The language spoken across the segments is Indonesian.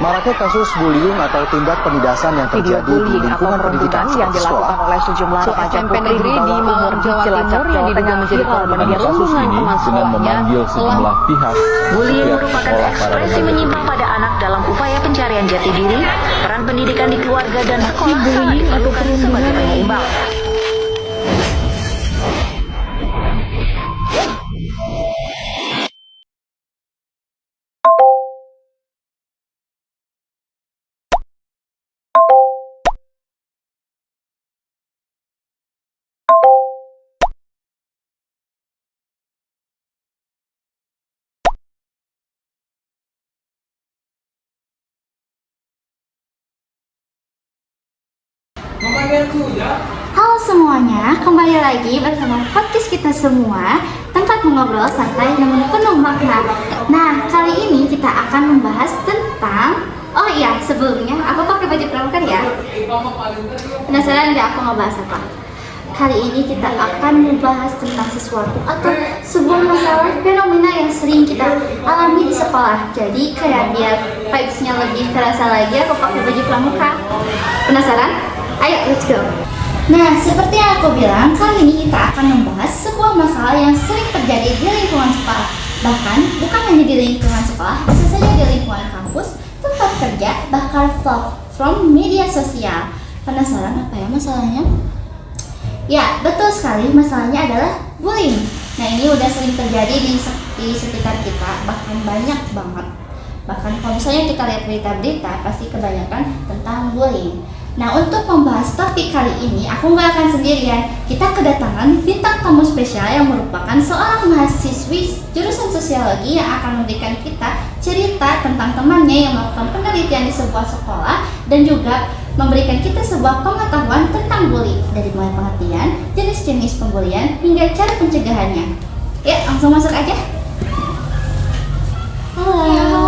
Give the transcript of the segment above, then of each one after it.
Maraknya kasus bullying atau tindak penindasan yang terjadi di lingkungan pendidikan yang dilakukan oleh sejumlah remaja putri di bawah umur di Cilacap, Jawa Tengah menjadi korban perundungan teman sekolahnya. Sejumlah pihak. Bullying merupakan ekspresi menyimpang pada anak dalam upaya pencarian jati diri, peran pendidikan di keluarga dan sekolah sangat diperlukan sebagai penyeimbang. Halo semuanya, kembali lagi bersama podcast kita semua, tempat mengobrol santai namun penuh makna. Nah, kali ini kita akan membahas tentang, oh iya, sebelumnya aku pakai baju pramuka ya. Penasaran nggak aku ngebahas apa? Kali ini kita akan membahas tentang sesuatu atau sebuah masalah fenomena yang sering kita alami di sekolah. Jadi kayak biar vibes-nya lebih terasa lagi, aku pakai baju pramuka. Penasaran? Ayo, let's go! Nah, seperti yang aku bilang, kali ini kita akan membahas sebuah masalah yang sering terjadi di lingkungan sekolah. Bahkan, bukan hanya di lingkungan sekolah, bisa saja di lingkungan kampus, tempat kerja, bahkan from media sosial. Penasaran apa ya masalahnya? Ya, betul sekali, masalahnya adalah bullying. Nah, ini udah sering terjadi di sekitar kita, bahkan banyak banget. Bahkan kalau misalnya kita lihat berita-berita, pasti kebanyakan tentang bullying. Nah, untuk membahas topik kali ini, aku nggak akan sendirian. Kita kedatangan bintang tamu spesial yang merupakan seorang mahasiswi jurusan sosiologi yang akan memberikan kita cerita tentang temannya yang melakukan penelitian di sebuah sekolah dan juga memberikan kita sebuah pengetahuan tentang bully, dari mulai pengertian, jenis-jenis pembulian, hingga cara pencegahannya. Ya, langsung masuk aja. Halo.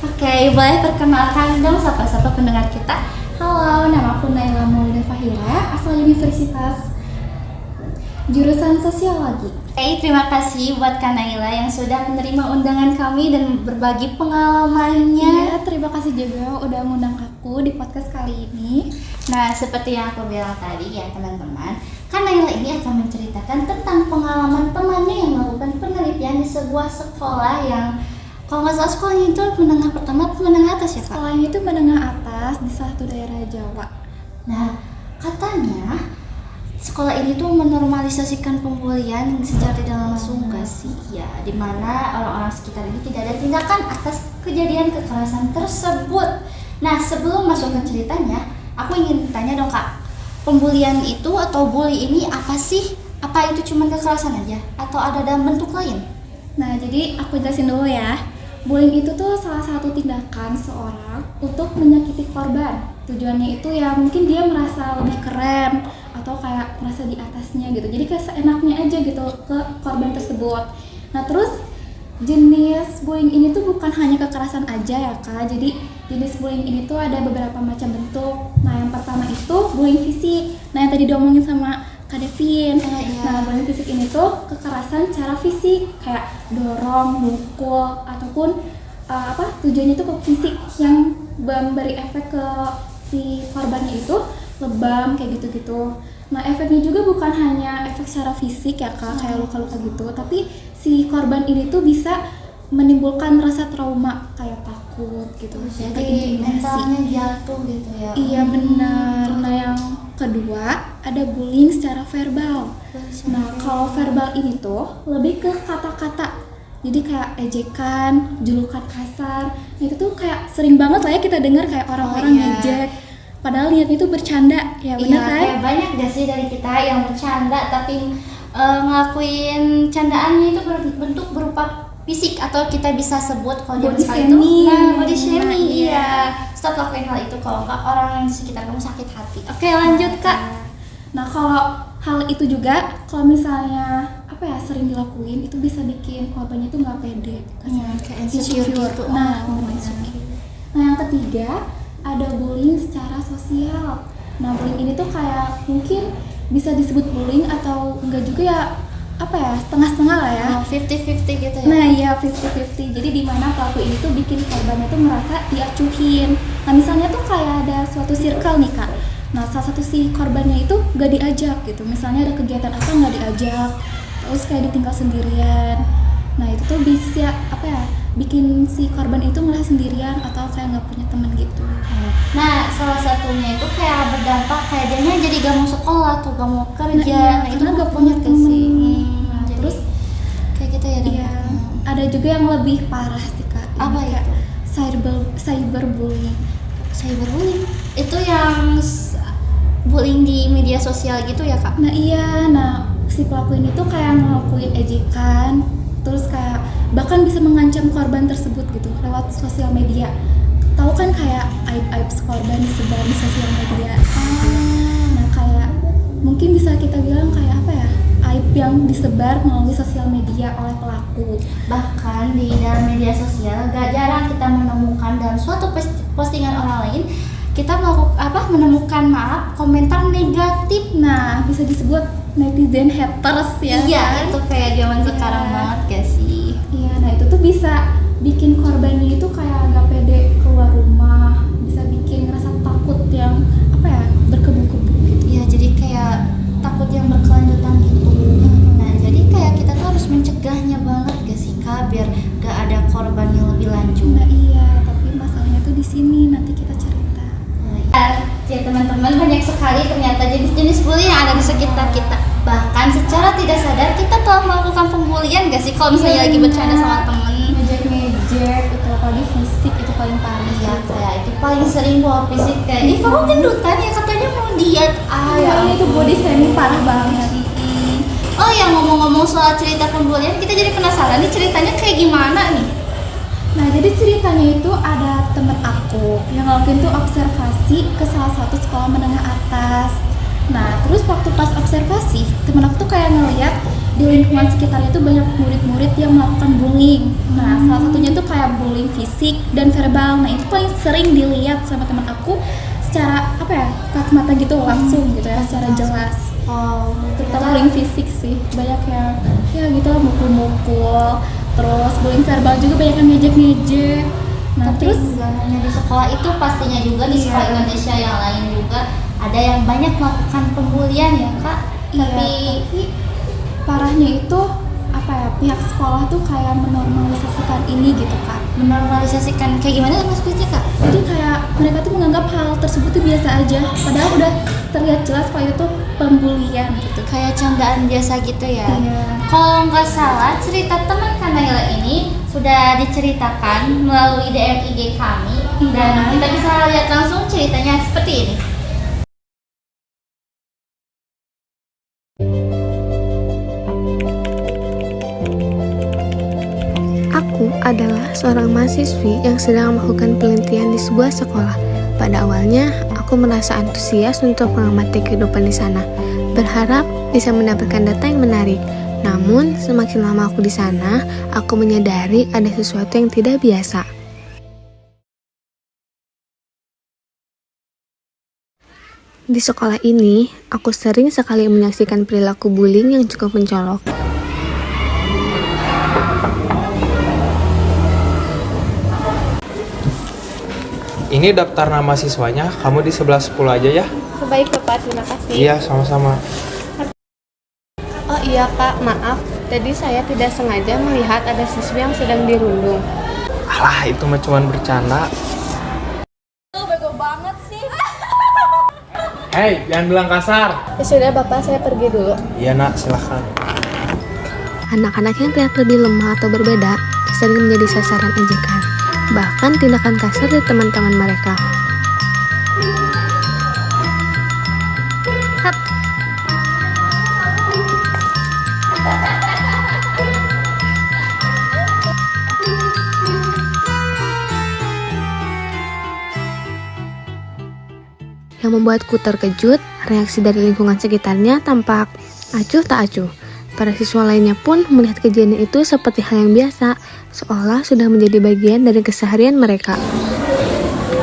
Oke, boleh perkenalkan dong sapa-sapa pendengar kita. Halo, nama aku Naila Maulida Fahira, asal Universitas jurusan Sosiologi. Terima kasih buat Kak Naila yang sudah menerima undangan kami dan berbagi pengalamannya. Ya, terima kasih juga udah mengundang aku di podcast kali ini. Nah, seperti yang aku bilang tadi ya teman-teman, Kak Naila ini akan menceritakan tentang pengalaman temannya yang melakukan penelitian di sebuah sekolah yang kalau nggak salah sekolahnya itu menengah pertama atau menengah atas ya Kak? Sekolahnya itu menengah atas di salah satu daerah Jawa. Nah, katanya sekolah ini tuh menormalisasikan pembulian secara tidak langsung nggak sih? Ya, dimana orang-orang sekitar ini tidak ada tindakan atas kejadian kekerasan tersebut. Nah, sebelum masuk ke ceritanya, aku ingin tanya dong Kak, pembulian itu atau bully ini apa sih? Apa itu cuma kekerasan aja? Atau ada dalam bentuk lain? Nah, jadi aku jelasin dulu ya. Bullying itu tuh salah satu tindakan seorang untuk menyakiti korban. Tujuannya itu ya mungkin dia merasa lebih keren atau kayak merasa di atasnya gitu. Jadi kayak seenaknya aja gitu ke korban tersebut. Nah, terus jenis bullying ini tuh bukan hanya kekerasan aja ya Kak. Jadi jenis bullying ini tuh ada beberapa macam bentuk. Nah, yang pertama itu bullying fisik. Nah, yang tadi diomongin sama Kak Devin. Nah, bullying fisik ini tuh kekerasan secara fisik kayak dorong, mukul ataupun tujuannya itu ke fisik yang memberi efek ke si korbannya itu lebam kayak gitu-gitu. Nah, efeknya juga bukan hanya efek secara fisik ya Kak, kayak luka-luka gitu, tapi si korban ini tuh bisa menimbulkan rasa trauma kayak takut gitu. Jadi mentalnya jatuh gitu ya. Iya benar. Nah, yang kedua ada bullying secara verbal. Nah, kalau verbal ini tuh lebih ke kata-kata. Jadi kayak ejekan, julukan kasar. Nah, itu tuh kayak sering banget lah ya kita dengar kayak orang-orang ngejek. Padahal niatnya itu bercanda, ya benar kan? Kayak banyak gak sih dari kita yang bercanda tapi ngelakuin candaannya itu berbentuk berupa fisik atau kita bisa sebut kalau body zaman shaming. itu body shaming. Iya. Stop lakuin hal itu kalau enggak orang di sekitar kamu sakit hati. Oke, lanjut Kak. Nah, kalau hal itu juga kalau misalnya sering dilakuin itu bisa bikin korbannya itu nggak pede, kayak insecure gitu. Nah, insecure. Nah, yang ketiga ada bullying secara sosial. Nah, bullying ini tuh kayak mungkin bisa disebut bullying atau enggak juga ya, apa ya, setengah-setengah lah ya. 50-50 gitu ya. Nah iya 50-50, jadi dimana pelaku ini tuh bikin korbannya tuh merasa diacuhin. Nah misalnya tuh kayak ada suatu circle nih kak, nah salah satu si korbannya itu gak diajak gitu, misalnya ada kegiatan apa gak diajak, terus kayak ditinggal sendirian. Nah itu tuh bisa apa ya, bikin si korban itu merasa sendirian atau kayak gak punya teman gitu. Nah salah satunya itu kayak berdampak kayak dia jadi gak mau sekolah atau gak mau kerja. Nah itu gak punya gak temen. sih? Nah, Jadi, terus kayak gitu ya iya, ada juga yang lebih parah sih kak. Apa Ini kayak itu? cyberbullying. Cyberbullying itu yang bullying di media sosial gitu ya kak? Nah iya, nah si pelaku ini tuh kayak ngelakuin ejekan, terus kayak bahkan bisa mengancam korban tersebut gitu lewat sosial media. Tahu kan kayak aib-aib korban disebar di sosial media. Nah kayak mungkin bisa kita bilang kayak apa ya, aib yang disebar melalui sosial media oleh pelaku. Bahkan di dalam media sosial gak jarang kita menemukan dalam suatu postingan orang lain kita menemukan komentar negatif. Nah bisa disebut netizen haters ya. Iya kan? itu kayak zaman Iya. sekarang banget gak sih? Iya, nah itu tuh bisa bikin korbannya itu kayak gak pede keluar rumah, bisa bikin ngerasa takut yang apa ya, berkebu-kebu gitu. Iya jadi kayak takut yang berkelanjutan gitu. Nah jadi kayak kita tuh harus mencegahnya banget gak sih kak, biar gak ada korban yang lebih lanjut. Nah iya, tapi masalahnya tuh di sini nanti kita cerita. Ya teman-teman, banyak sekali ternyata jenis-jenis bully yang ada di sekitar kita. Bahkan secara tidak sadar kita telah melakukan pembulian gak sih kalau misalnya lagi bercanda sama temen. Ngejek, itu apalagi fisik itu paling parah. Iya kayak itu paling sering bawa fisik kayak ih kamu gendutan ya katanya mau diet. Ya ini tuh body shaming parah banget. Oh ya ngomong-ngomong soal cerita pembulian, kita jadi penasaran nih ceritanya kayak gimana nih? Nah jadi ceritanya itu ada temen aku yang ngelakuin tuh observasi ke salah satu sekolah menengah atas. Nah terus waktu pas observasi, temen aku tuh kayak ngeliat di lingkungan sekitarnya tuh banyak murid-murid yang melakukan bullying. Nah salah satunya tuh kayak bullying fisik dan verbal. Nah itu paling sering dilihat sama temen aku secara apa ya, kasat mata gitu langsung gitu ya, secara jelas. Oh, Terutama bullying fisik sih, banyak yang ya gitu lah, mukul-mukul. Terus bullying verbal juga banyak yang ngejek-ngejek. Nah tapi terus nggak hanya di sekolah itu, pastinya juga di sekolah Indonesia yang lain juga ada yang banyak melakukan pembulian ya kak. Tapi parahnya itu apa ya, pihak sekolah tuh kayak menormalisasikan ini gitu kak. menormalisasikan kayak gimana maksudnya kak? Jadi kayak mereka tuh menganggap hal tersebut tuh biasa aja, padahal udah terlihat jelas kalau itu tuh pembulian gitu. Kayak candaan biasa gitu ya. Iya. Kalau nggak salah cerita teman Kanayla ini sudah diceritakan melalui DM IG kami dan kita bisa lihat langsung ceritanya seperti ini. Aku adalah seorang mahasiswi yang sedang melakukan penelitian di sebuah sekolah. Pada awalnya, aku merasa antusias untuk mengamati kehidupan di sana, berharap bisa mendapatkan data yang menarik. Namun, semakin lama aku di sana, aku menyadari ada sesuatu yang tidak biasa. Di sekolah ini, aku sering sekali menyaksikan perilaku bullying yang cukup mencolok. Ini daftar nama siswanya, kamu di sebelah 10 aja ya? Baik Bapak, terima kasih. Iya, sama-sama. Oh iya Pak, maaf. Tadi saya tidak sengaja melihat ada siswi yang sedang dirundung. Alah, itu mah cuman bercanda. Hei, jangan bilang kasar. Ya sudah Bapak, saya pergi dulu. Iya nak, silahkan. Anak-anak yang terlihat lebih lemah atau berbeda sering menjadi sasaran ejekan, bahkan tindakan kasar dari teman-teman mereka. Yang membuatku terkejut, reaksi dari lingkungan sekitarnya tampak acuh tak acuh. Para siswa lainnya pun melihat kejadian itu seperti hal yang biasa, seolah sudah menjadi bagian dari keseharian mereka.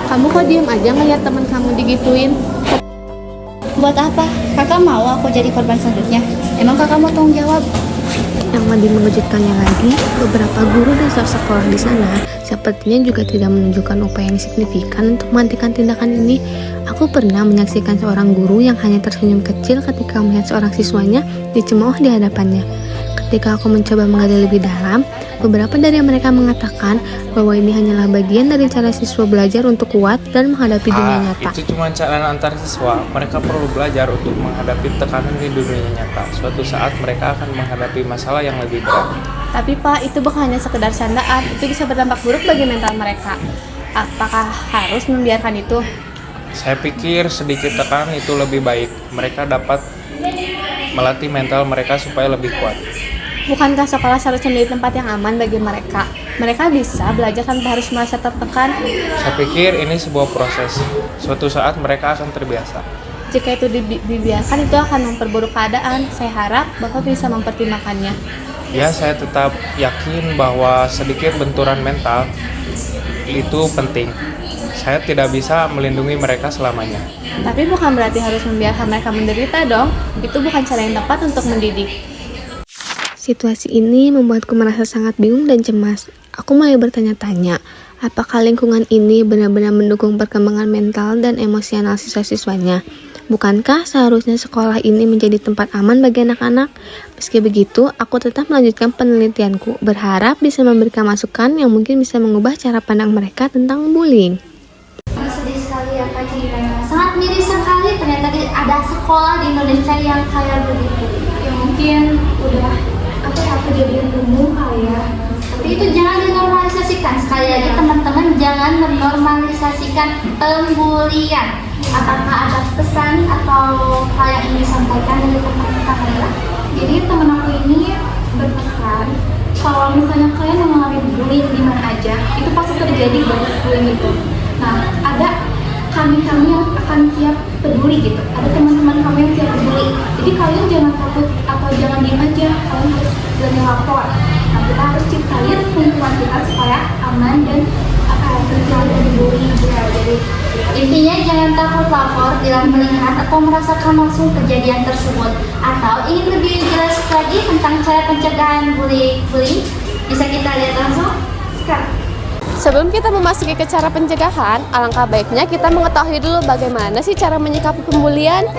Kamu kok diem aja ngeliat teman kamu digituin? Buat apa? Kakak mau aku jadi korban selanjutnya? Emang kakak mau tanggung jawab? Yang lebih mengejutkannya lagi, beberapa guru dan staf sekolah di sana sepertinya juga tidak menunjukkan upaya yang signifikan untuk menghentikan tindakan ini. Aku pernah menyaksikan seorang guru yang hanya tersenyum kecil ketika melihat seorang siswanya dicemooh di hadapannya. Ketika aku mencoba menggali lebih dalam, beberapa dari mereka mengatakan bahwa ini hanyalah bagian dari cara siswa belajar untuk kuat dan menghadapi dunia nyata. Itu cuma cara antar siswa. Mereka perlu belajar untuk menghadapi tekanan di dunia nyata. Suatu saat mereka akan menghadapi masalah yang lebih berat. Tapi Pak, itu bukan hanya sekedar candaan, itu bisa berdampak buruk bagi mental mereka. Apakah harus membiarkan itu? Saya pikir sedikit tekanan itu lebih baik. Mereka dapat melatih mental mereka supaya lebih kuat. Bukankah sekolah seharusnya menjadi tempat yang aman bagi mereka? Mereka bisa belajar tanpa harus merasa tertekan. Saya pikir ini sebuah proses. Suatu saat mereka akan terbiasa. Jika itu dibiarkan, itu akan memperburuk keadaan. Saya harap Bapak bisa mempertimbangkannya. Ya, saya tetap yakin bahwa sedikit benturan mental itu penting. Saya tidak bisa melindungi mereka selamanya. Tapi bukan berarti harus membiarkan mereka menderita dong. Itu bukan cara yang tepat untuk mendidik. Situasi ini membuatku merasa sangat bingung dan cemas. Aku mulai bertanya-tanya, apakah lingkungan ini benar-benar mendukung perkembangan mental dan emosional siswa-siswanya? Bukankah seharusnya sekolah ini menjadi tempat aman bagi anak-anak? Meski begitu, aku tetap melanjutkan penelitianku, berharap bisa memberikan masukan yang mungkin bisa mengubah cara pandang mereka tentang bullying. Sedih sekali ya Kak ceritanya. Sangat miris sekali ternyata ada sekolah di Indonesia yang kayak begitu. Ya mungkin udah kejadian umum kali ya. Tapi itu jangan dinormalisasikan. Sekali lagi teman-teman, jangan menormalisasikan pembulian. Apakah ada pesan atau hal yang ingin disampaikan dari teman-teman Kamila? Jadi teman aku ini berpesan kalau misalnya kalian mengalami bullying di mana aja, itu pasti terjadi dari bullying itu. Nah, ada kami yang akan siap peduli gitu. Ada teman-teman kami yang siap peduli. Jadi kalian jangan takut atau jangan diam aja. Kalian harus berani lapor. Nah, kita harus ciptain lingkungan kita supaya aman dan terjauh dari bullying gitu. Jadi intinya jangan takut lapor bila melihat atau merasakan langsung kejadian tersebut. Atau ingin lebih jelas lagi tentang cara pencegahan bullying, bisa kita lihat langsung sekarang. Sebelum kita memasuki ke cara pencegahan, alangkah baiknya kita mengetahui dulu bagaimana sih cara menyikapi pembulian.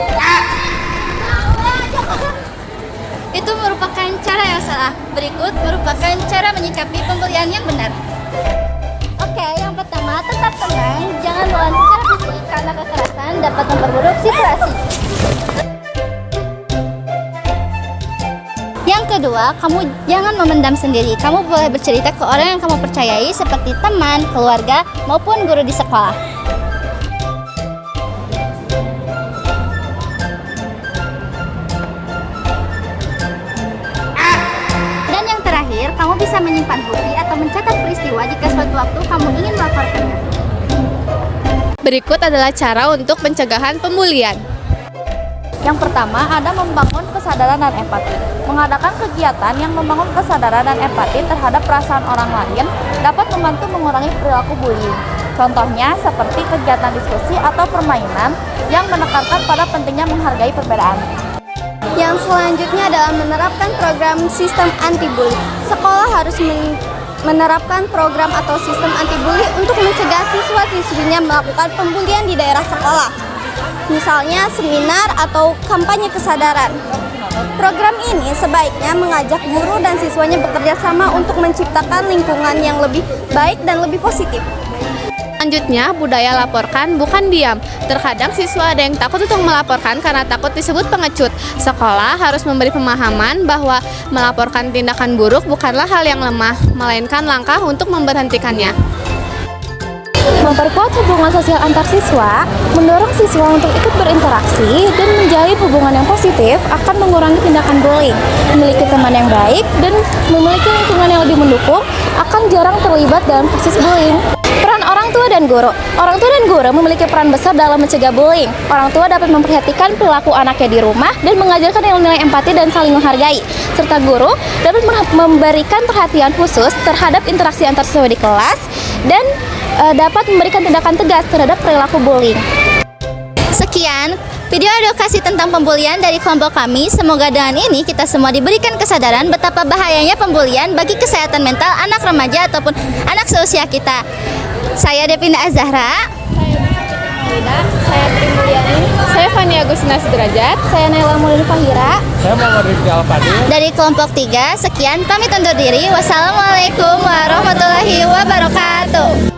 Itu merupakan cara yang salah. Berikut merupakan cara menyikapi pembulian yang benar. Oke, yang pertama, tetap tenang, jangan melawan secara fisik karena kekerasan dapat memperburuk situasi. Yang kedua, kamu jangan memendam sendiri. Kamu boleh bercerita ke orang yang kamu percayai seperti teman, keluarga, maupun guru di sekolah. Dan yang terakhir, kamu bisa menyimpan bukti atau mencatat peristiwa jika suatu waktu kamu ingin melaporkannya. Berikut adalah cara untuk pencegahan pembulian. Yang pertama, ada membangun kesadaran dan empati. Mengadakan kegiatan yang membangun kesadaran dan empati terhadap perasaan orang lain dapat membantu mengurangi perilaku bullying. Contohnya seperti kegiatan diskusi atau permainan yang menekankan pada pentingnya menghargai perbedaan. Yang selanjutnya adalah menerapkan program sistem anti-bully. Sekolah harus menerapkan program atau sistem anti-bully untuk mencegah siswa-siswinya melakukan pembulian di daerah sekolah. Misalnya seminar atau kampanye kesadaran. Program ini sebaiknya mengajak guru dan siswanya bekerja sama untuk menciptakan lingkungan yang lebih baik dan lebih positif. Selanjutnya, budaya laporkan bukan diam. Terkadang siswa ada yang takut untuk melaporkan karena takut disebut pengecut. Sekolah harus memberi pemahaman bahwa melaporkan tindakan buruk bukanlah hal yang lemah, melainkan langkah untuk memberhentikannya. Memperkuat hubungan sosial antar siswa, mendorong siswa untuk ikut berinteraksi dan menjalin hubungan yang positif akan mengurangi tindakan bullying. Memiliki teman yang baik dan memiliki lingkungan yang lebih mendukung akan jarang terlibat dalam kasus bullying. Peran orang tua dan guru. Orang tua dan guru memiliki peran besar dalam mencegah bullying. Orang tua dapat memperhatikan perilaku anaknya di rumah dan mengajarkan nilai-nilai empati dan saling menghargai. Serta guru dapat memberikan perhatian khusus terhadap interaksi antar siswa di kelas dan dapat memberikan tindakan tegas terhadap perilaku bullying. Sekian video edukasi tentang pembulian dari kelompok kami. Semoga dengan ini kita semua diberikan kesadaran betapa bahayanya pembulian bagi kesehatan mental anak remaja ataupun anak seusia kita. Saya Devina Azahra. Saya Tri Mulyani. Saya Fani Agustina Sudrajat. Saya Naila Mulin Fahira. Saya Muhammad Rizky Al-Fadil. Dari kelompok 3, sekian pamit undur diri. Wassalamualaikum warahmatullahi wabarakatuh.